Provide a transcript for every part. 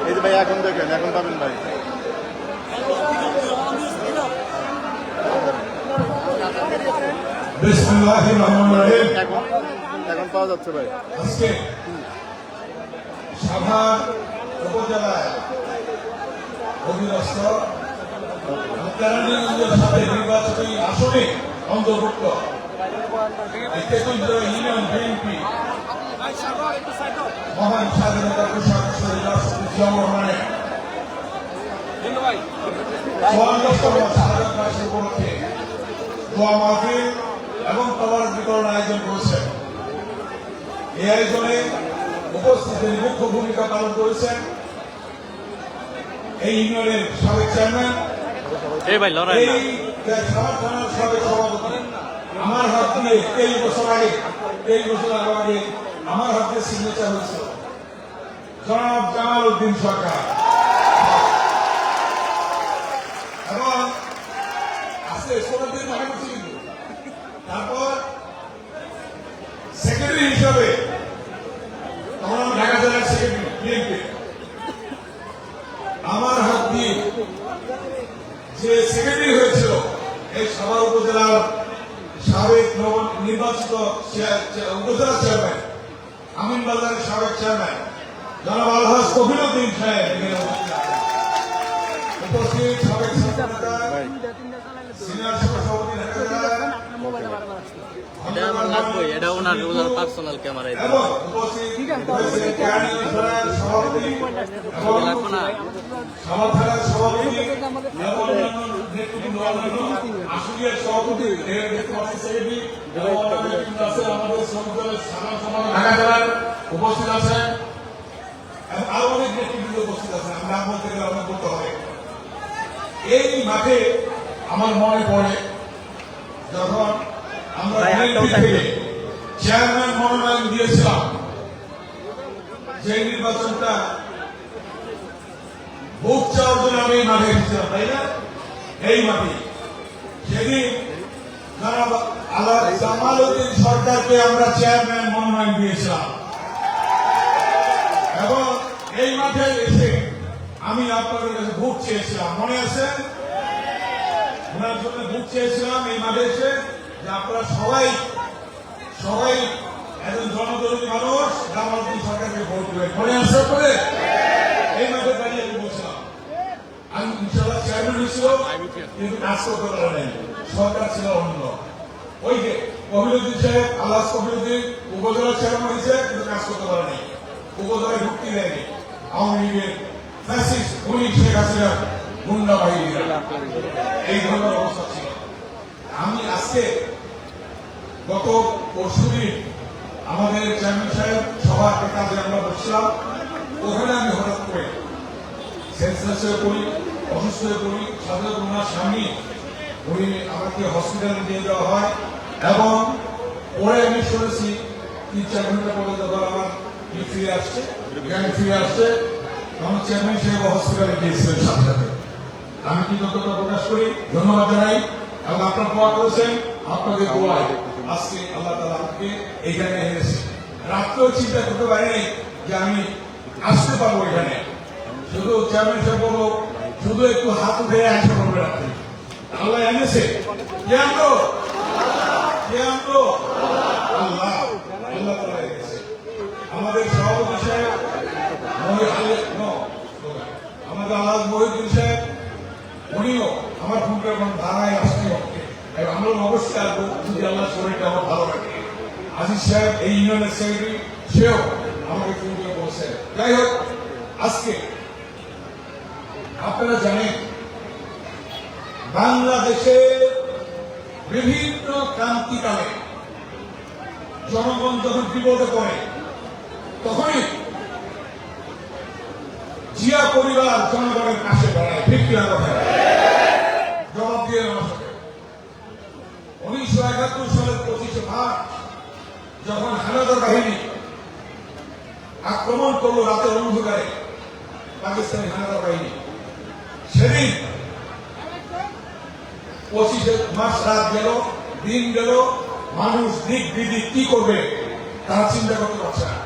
এই যে ভাই এখন দেখেন, এখন পাবেন ভাই। এখন পাওয়া যাচ্ছে ভাই। আজকে সাভার উপজেলায় অধীনস্থ কেরানীগঞ্জের সাথে নির্বাচনী আসনে অন্তর্ভুক্ত ইউনিয়ন বিএনপি মহান স্বাধীনতা ঘোষক শহীদ রাষ্ট্রপতি জিয়াউর রহমানের 54তম শাহাদাত বার্ষিকী উপলক্ষে দোয়া মাহফিল এবং তওয়ারক বিতরণ আয়োজন করেছেন। এই আয়োজনে উপস্থিত মুখ্য ভূমিকা পালন করেছেন এই ইউনিয়নের সাবেক চেয়ারম্যান, এই সাভার থানার সাবেক সভাপতি, আমার হাত দিয়ে 23 বছর আগে আমার হাত দিয়ে সিগনেচার হয়েছিল জনাব জামাল উদ্দিন সরকার। এবং আজকে 16 দিন আগে করছি, কিন্তু তারপর সেক্রেটারি হিসাবে তখন আমি ঢাকা জেলার সেক্রেটারি বিএনপি, আমার হাত দিয়ে যে সেক্রেটারি হয়েছিল এই সাভার উপজেলার সাবেক নির্বাচিত উপজেলা চেয়ারম্যান, আমিন বাজারের সাবেক চেয়ারম্যান জনাব আলহাজ কফিলউদ্দিন সাহেব উপস্থিত, সাবেক সিনিয়র সভাপতি এটা ওনার পার্সোনাল ক্যামেরা উপস্থিত আছেন এবং আরো অনেক নেতৃবৃন্দ উপস্থিত আছেন। আমরা বলতে গেলে অনেক করতে হবে। এই মাঠে আমার মনে পড়ে যখন আমরা চেয়ারম্যান মনোনয়ন দিয়েছিলাম, যে নির্বাচনটা ভোট চাওয়ার জন্য আমি এই মাঠে এসেছিলাম, তাই না? এই মাঠে সেদিন আল্লাহ জামাল উদ্দিন সরকারকে আমরা চেয়ারম্যান মনোনয়ন দিয়েছিলাম এবং এই মাঠে এসে আমি আপনাদের কাছে ভোট চেয়েছিলাম, মনে আছে? ওনার জন্য ভোট চেয়েছিলাম এই মাঠে এসে, যে আপনারা সবাই একজন জনদরদী মানুষ জামাল উদ্দিন সরকারকে ভোট দেবেন, মনে আছে আপনাদের? এই মাঠে দাঁড়িয়ে আমি বলছিলাম। আমি ইনশাআল্লাহ চেয়ারম্যান হয়েছিল, কিন্তু কাজ করতে পারে নাই, সরকার ছিল অন্য। ওই যে কফিলউদ্দিন সাহেব, আলহাজ কফিলউদ্দিন উপজেলা চেয়ারম্যান হয়েছে, কিন্তু কাজ করতে পারে নাই, উপজেলায় ঢুকতে দেয়নি আওয়ামী লীগের ফ্যাসিস্ট খুনি শেখ হাসিনার গুন্ডা বাহিনীরা। এই ধরনের অবস্থা ছিল। আমি আজকে গত পরশুদিন আমাদের চেয়ারম্যান সাহেব সবার কাজে আমরা বসছিলাম, ওখানে আমি হঠাৎ করে সেন্সলেস হয়ে পড়ি, অসুস্থ হয়ে পড়ি। সাথে ওনার স্বামী উনি আমাকে হসপিটালে নিয়ে যাওয়া হয় এবং পরে আমি শুনেছি 3-4 ঘন্টা পরে যখন আমার ফিরে আসছে, তখন চেয়ারম্যান সাহেব হসপিটালে গিয়েছিলেন সাথে সাথে। আমি কৃতজ্ঞতা প্রকাশ করি, ধন্যবাদ জানাই এবং আপনার দোয়া করেছেন, আপনাদের দোয়ায় আজকে আল্লাহ তাআলা আমাকে এখানে এনেছে। রাত্রেও চিন্তা করতে পারিনি যে আমি আসতে পারবো এখানে। শুধু চেয়ারম্যান সাহেব বলবো, শুধু একটু হাত উঠে আসতে পারবে রাত্রে, আল্লাহ এনেছে। কে আনলো? আল্লাহ। আল্লাহ তাআলা এনেছে। আমাদের সভাপতি সাহেব আমাদের আলাদ মহিউদ্দিন সাহেব, উনিও আমার ফোনটা এখন দাঁড়ায় আসতে হবে। আমরা অবশ্যই আসবো যদি আল্লাহ শরীরটা আমার ভালো রাখে। আজিজ সাহেব এই ইউনিয়নের সেক্রেটারি, সেও আমাকে ফোন করে বলছেন। যাই হোক, আজকে আপনারা জানেন বাংলাদেশের বিভিন্ন ক্রান্তিকালে জনগণ যখন বিপদে পড়ে তখনই জিয়া পরিবার জনগণের পাশে দাঁড়ায়। ঠিক কিনা কথা? জবাব দিয়ে আমার সাথে 1971 সালের 25শে মার্চ যখন হানাদার বাহিনী আক্রমণ করলো রাতের অন্ধকারে, পাকিস্তানি হানাদার বাহিনী, সেদিন 25শে মার্চ রাত গেল, দিন গেল, মানুষ দিক বিদিক কি করবে তারা চিন্তা করতে পারছে না।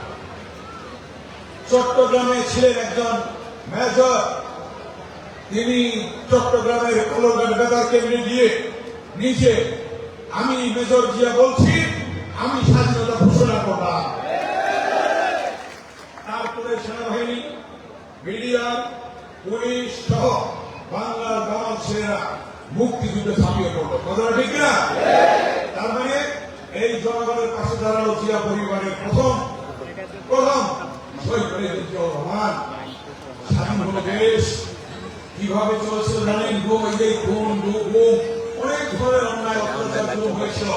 চট্টগ্রামে ছিলেন একজন মেজর, তিনি চট্টগ্রামের কলরঘাট বেতার কেন্দ্রে গিয়ে নিজে, আমি মেজর জিয়া বলছি, আমি স্বাধীনতা ঘোষণা করলাম। তারপরে সেনাবাহিনী, মিডিয়া, পুলিশ সহ বাংলার গামাল ছেলেরা মুক্তিযুদ্ধে ঝাঁপিয়ে পড়লো। কথাটা ঠিক না? তার মানে এই জনগণের পাশে দাঁড়ালো জিয়া পরিবারের প্রথম শহীদ জিয়াউর রহমান। স্বাধীন হলো দেশ, কিভাবে চলছিল জানেন? খুন, অনেক ধরনের অন্যায় অত্যাচার শুরু হয়েছিল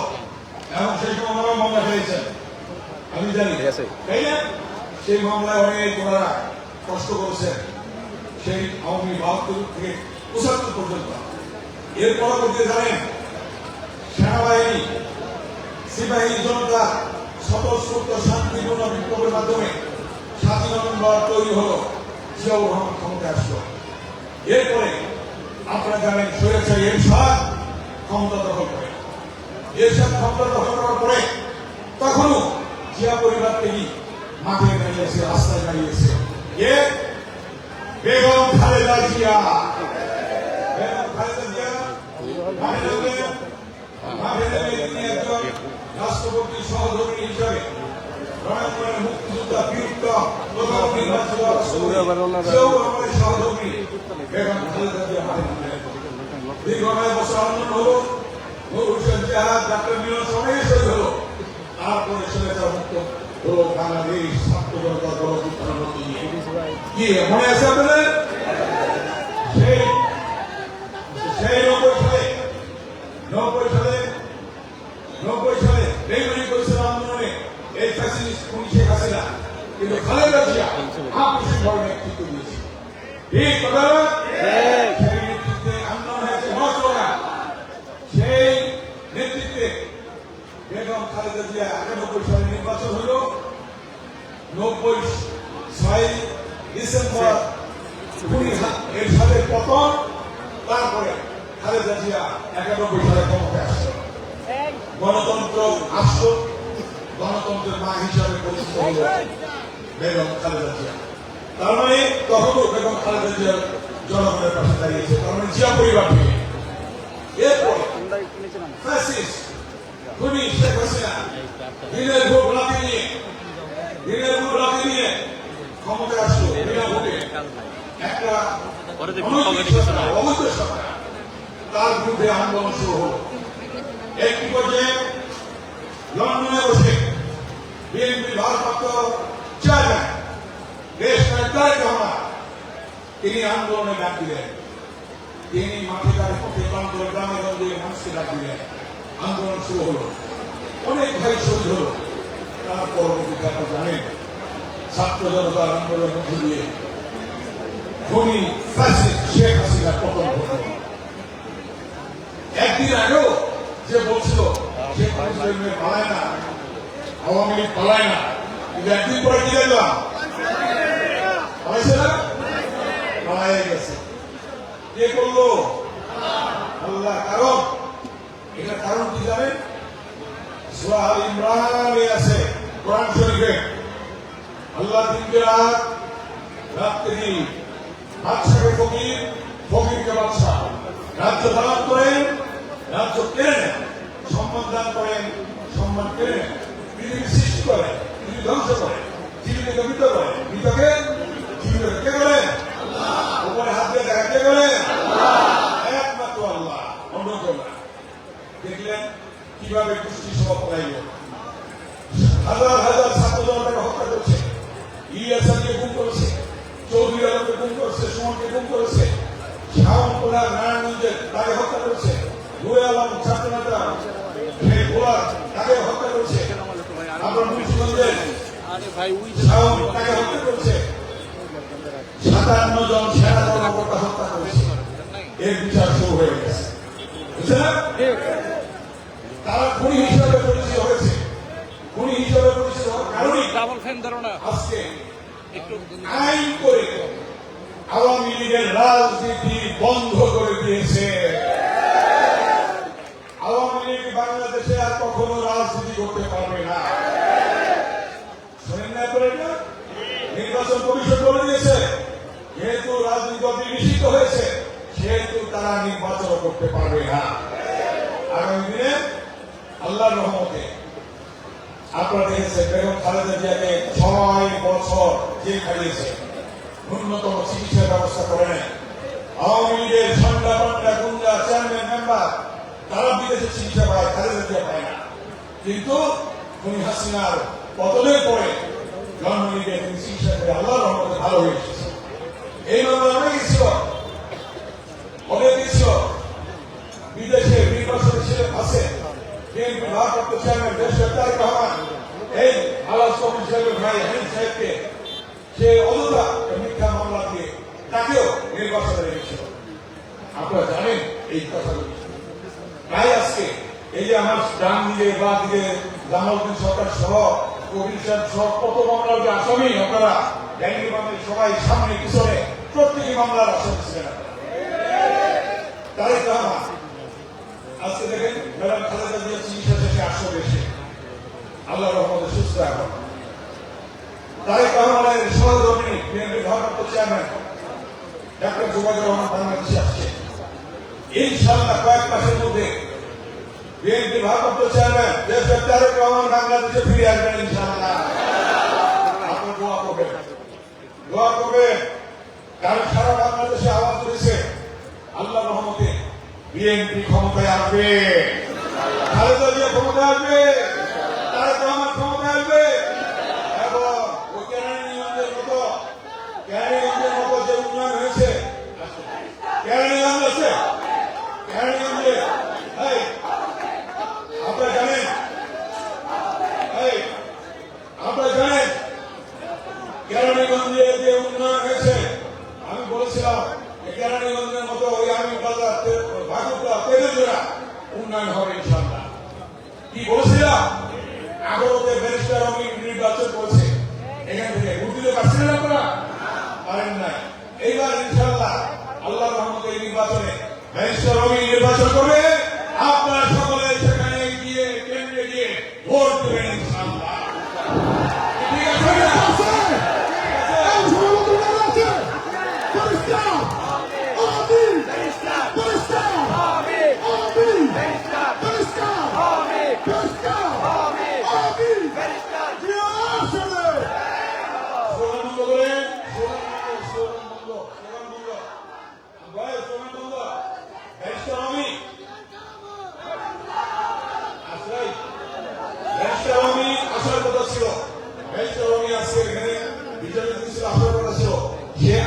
এবং সেই সময় আমারও মামলা হয়েছেন, আমি জানি, তাই না? সেই মামলায় অনেক ওনারা কষ্ট করেছেন, সেই আওয়ামী 72 থেকে 75 পর্যন্ত। এর পরবর্তীতে জানেন সেনাবাহিনী, সিপাহী জনতা স্বতঃস্ফূর্ত শান্তিপূর্ণ বিপ্লবের মাধ্যমে 7 নভেম্বর তৈরি হলো, জিয়াউর রহমান ক্ষমতায় আসলো। এরপরে আপনারা জানেন স্বৈরাচারী এরশাদ ক্ষমতা দখল করে। এরশাদ ক্ষমতা দখল করার পরে তখনও জিয়া পরিবার থেকে মাঠে দাঁড়িয়েছে, রাস্তায় দাঁড়িয়েছে। বেগম খালেদা জিয়া, তিনি একজন রাষ্ট্রপতি সহযোগী হিসাবে মুক্তিযোদ্ধা, বীরত্ব, প্রধান নির্বাচিত সহযোগী বেগম খালেদা জিয়া দীর্ঘ 9 বছর আন্দোলন হলো, ডাক্তার মিলন সবাই শহীদ হলো। তারপরে স্বৈরাচার মুক্ত হলো বাংলাদেশ ছাত্র জনতা দল কি মনে আছে আপনাদের? সেই 90 সালে বেইমানি করেছিল আন্দোলনে এই ফ্যাসিস্ট শেখ হাসিনা, কিন্তু খালেদা জিয়া আপসীভাবে নেতৃত্ব দিয়েছে। ঠিক কথা না? সেই নেতৃত্বে আন্দোলন হয়েছে মহাসভা, সেই নেতৃত্বে বেগম খালেদা জিয়া 91 সালে নির্বাচন হল। 6 ডিসেম্বর এর সাথে পতন, তারপরে খালেদা জিয়া 91 সালে ক্ষমতায় আসলো। গণতন্ত্র আসলো, গণতন্ত্রের মা হিসাবে পরিচিত হল বেগম খালেদা জিয়া। তার মানে তখনও বেগম খালেদা জিয়া জনগণের পাশে দাঁড়িয়েছে, তার মানে জিয়া পরিবার থেকে। এরপরে ফ্যাসিস্ট খুনি শেখ হাসিনা দিনের ভোট রাতে নিয়ে ক্ষমতায় আসলো বিনা ভোটে। একটা অবৈধ সরকার, তার বিরুদ্ধে আন্দোলন শুরু হল। একটি পর্যায়ে লন্ডনে বসে বিএনপির ভারপ্রাপ্ত চেয়ারম্যান দেশ নায়ক তারেক রহমান, তিনি আন্দোলনে ডাক দিলেন। তিনি মাঠে পথে প্রান্তরে গ্রামে গঞ্জে মানুষকে ডাক দিলেন। আন্দোলন শুরু হলো, অনেক ভাই শহীদ হলো। তার পরবর্তীতে আপনারা জানেন ছাত্র জনতার আন্দোলনের মধ্যে দিয়ে খুনি ফ্যাসিস্ট শেখ হাসিনার পতন ঘটল। একদিন আগেও যে বলছিল শেখ হাসিনা পালায় না, আওয়ামী লীগ পালায় না, কিন্তু একদিন পরে কি দেখলাম পালাইছে না, পালাই গেছে। কে করলো? আল্লাহ। কারণ এটা কারণ কি জানেন? সূরা আল ইমরানে আছে কোরআন শরীফে, আল্লাহ দিনকে রাত, রাতকে দিন, বাদশাকে ফকির, ফকিরকে বাদশা, রাজ্য ধারণ করেন, রাজ্য কেড়ে নেন, সম্মান দান করেন, সম্মান কেড়ে নেন, পৃথিবী সৃষ্টি করেন, পৃথিবী ধ্বংস করেন, জীবিতকে মৃত করেন, মৃতকে জীবিত কে করেন? উপরে হাত দিয়ে দেখা কে করেন? একমাত্র আল্লাহ, অন্য কেউ না। দেখলেন কিভাবে গোষ্ঠী সভা পড়াইল, হাজার হাজার ছাত্র জনতাকে হত্যা করছে, ইলিয়াসাকে গুম করেছে, চৌধুরী আলমকে গুম করেছে, সুমনকে গুম করেছে, শাহপুরা নারায়ণগঞ্জের তাকে হত্যা করেছে, রুয়ে আলম ছাত্র নেতা ভোলার তাকে হত্যা করেছে, আপনার মুন্সিগঞ্জের শাহন তাকে হত্যা করেছে, 57 জন সেনা কর্মকর্তা হত্যা করেছে। এর বিচার শুরু হয়ে গেছে, বুঝলেন? তারা খুনি হিসাবে পরিচিত হয়েছে, খুনি হিসাবে পরিচিত হওয়ার কারণেই আজকে একটু আইন করে আওয়ামী লীগের রাজনীতি বন্ধ করে দিয়েছে। আওয়ামী লীগ বাংলাদেশে আর কখনো রাজনীতি করতে পারবে না। শোনেন না করে না? নির্বাচন কমিশন বলে দিয়েছে যেহেতু রাজনীতি দলটি নিষিদ্ধ হয়েছে সেহেতু তারা নির্বাচন করতে পারবে না। আগামী দিনে আল্লাহর রহমতে আপনারা দেখেছেন বেগম খালেদা জিয়াকে 6 বছর জেল খাটিয়েছে, ন্যূনতম চিকিৎসার ব্যবস্থা করে নেয়। আওয়ামী লীগের ঝন্ডা পান্ডা গুন্ডা চেয়ারম্যান মেম্বার তারা বিদেশে চিকিৎসা পায়, খালেদা জিয়া পায় না। কিন্তু খুনি হাসিনার পতনের পরে জন্মলীগে তিনি চিকিৎসা করে আল্লাহর রহমতে ভালো হয়ে এসেছে। এই মামলা অনেক ছিল, অনেক ছিল বিদেশে নির্বাচন ছিলেন আছে বিএনপি ভারপ্রাপ্ত চেয়ারম্যান দেশের তারেক রহমান এই আলাস কমিটি সাহেবের ভাই হানিফ সাহেবকে সে অযথা মিথ্যা মামলা দিয়ে তাকেও নির্বাচনে রেখেছিল। আপনারা জানেন এই কথাগুলি। তাই আজকে এই যে আমার ডান দিকে বা দিকে জামালউদ্দিন সরকার সহ কবির সাহেব সহ কত মামলার যে আসামি আপনারা ব্যাংক মামলার সবাই সামনে পিছনে প্রত্যেকটি মামলার আসামি ছিলেন। তারেক রহমান আজকে দেখেন ম্যাডাম খালেদা জিয়া চিকিৎসা শেষে 800 বেশি আল্লাহ রহমতে সুস্থ এখন। তারেক রহমানের সহধর্মিনী বিএনপি ভারপ্রাপ্ত চেয়ারম্যান ডাক্তার জুবাইদুর রহমান বাংলাদেশে আসছে। ইনশাআল্লাহ কয়েক মাসের মধ্যে বিএনপি ভারপ্রাপ্ত চেয়ারম্যান দেশের তারেক রহমান বাংলাদেশে ফিরে আসবেন ইনশাআল্লাহ। আপনারা দোয়া করবেন, দোয়া করবেন, কারণ সারা বাংলাদেশে আওয়াজ উঠেছে আল্লাহ রহমতে বিএনপি ক্ষমতায় আসবে, খালেদা জিয়া ক্ষমতায় আসবে, তারেক রহমান ক্ষমতায় আসবে এবং ওই কেরানীগঞ্জের মতো যে উন্নয়ন হয়েছে কেরানীগঞ্জ আছে, কেরানীগঞ্জে আপনারা জানেন কেরানীগঞ্জে যে উন্নয়ন হয়েছে আমি বলেছিলাম কেরানীগঞ্জের মতো ওই আমি বাজার ভাগুটা তেলেজোড়া উন্নয়ন হবে ইনশাআল্লাহ। কি বলেছিলাম? আগরতে ব্যারিস্টার আমি নির্বাচন করছে, এখান থেকে বুদ্ধিতে পারছিলেন আপনারা? পারেন নাই। এইবার ইনশাআল্লাহ আল্লাহ রহমতে এই নির্বাচনে ব্যারিস্টার আমি নির্বাচন করবে, আপনারা সকলে সেখানে গিয়ে কেন্দ্রে গিয়ে ভোট দেবেন ইনশাআল্লাহ। ঠিক আছে না?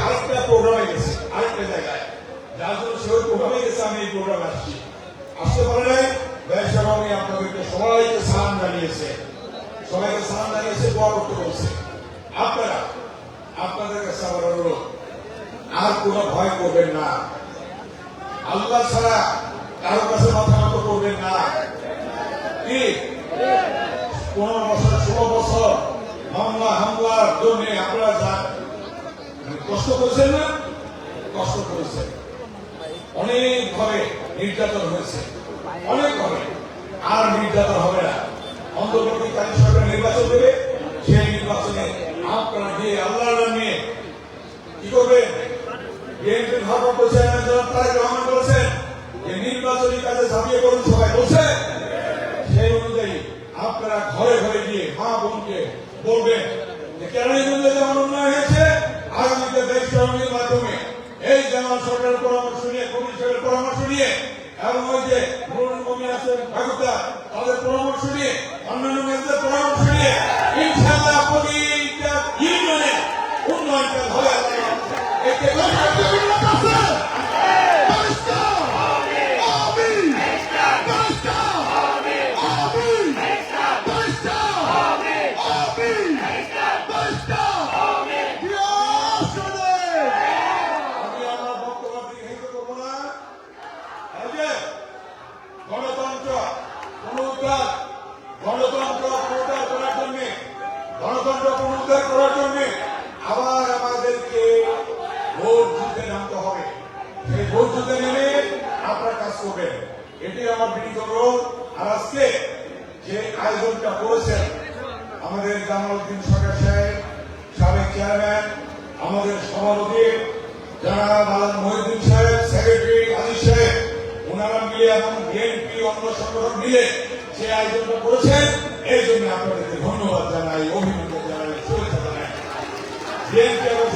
আরেকটা প্রোগ্রামে গেছে, আরেকটা জায়গায়, যার জন্য সে প্রোগ্রামে গেছে। আমি এই প্রোগ্রামে আসতে পারে নাই। ব্যারিস্টার আমি আপনাদেরকে সবাইকে সালাম জানিয়েছে, সবাইকে সালাম জানিয়েছে, দোয়া করতে বলছে। আপনারা আপনাদের কাছে আমার অনুরোধ, আর কোন ভয় করবেন না, আল্লাহ ছাড়া কারো কাছে মাথা নত করবেন না। কি 15 বছর 16 বছর মামলা হামলার জন্য আপনারা যান কষ্ট করেছেন না? কষ্ট করেছেন, অনেক ভাবে নির্যাতন হয়েছে, অনেক ভাবে। আর নির্যাতন হবে না। অন্তর্বর্তীকালীন সরকার নির্বাচন দেবে, সেই নির্বাচনে আপনারা গিয়ে আল্লাহর নাম নিয়ে কি করবেন? বিএনপির ভারপ্রাপ্ত চেয়ারম্যান জনাব তারেক রহমান বলেছেন যে নির্বাচনী কাজে ঝাঁপিয়ে পড়ুন সবাই, বলছে। আপনারা ঘরে ঘরে গিয়ে মা বোনকে বলবেন যে কেরানীগঞ্জে যেমন উন্নয়ন হয়েছে, আগামীতে দেশ চরণের মাধ্যমে এই জামাল সরকারের পরামর্শ নিয়ে, কমিশনের পরামর্শ নিয়ে, এবং ওই যে ধরুন কমি আছেন ভাগুতা, তাদের পরামর্শ নিয়ে, অন্যান্য নেতাদের পরামর্শ নিয়ে ইনশাআল্লাহ প্রতিটা ইউনিয়নে উন্নয়নটা হবে। এতে আমি আমার বক্তব্য দীর্ঘায়িত করব না। এই যে গণতন্ত্র পুনরুদ্ধার, গণতন্ত্র পুনরুদ্ধার করার জন্য, গণতন্ত্র পুনরুদ্ধার করার জন্য আবার আমাদেরকে ভোট যুদ্ধে নামতে হবে। সেই ভোট যুদ্ধে নেমে আপনারা কাজ করবেন, এটি আমার বিনীত অনুরোধ। আর আজকে যে আয়োজনটা করেছেন আমাদের জামালউদ্দিন সরকার সাহেব, সাবেক চেয়ারম্যান, আমাদের সভাপতি যারা মালান মহিউদ্দিন সাহেব, সেক্রেটারি আজিজ সাহেব, ওনারা মিলে এবং বিএনপি অন্য সংগঠন মিলে যে আয়োজনটা করেছেন, এই জন্য আপনাদেরকে ধন্যবাদ জানাই, অভিনন্দন জানাই, শুভেচ্ছা জানাই। বিএনপি এবং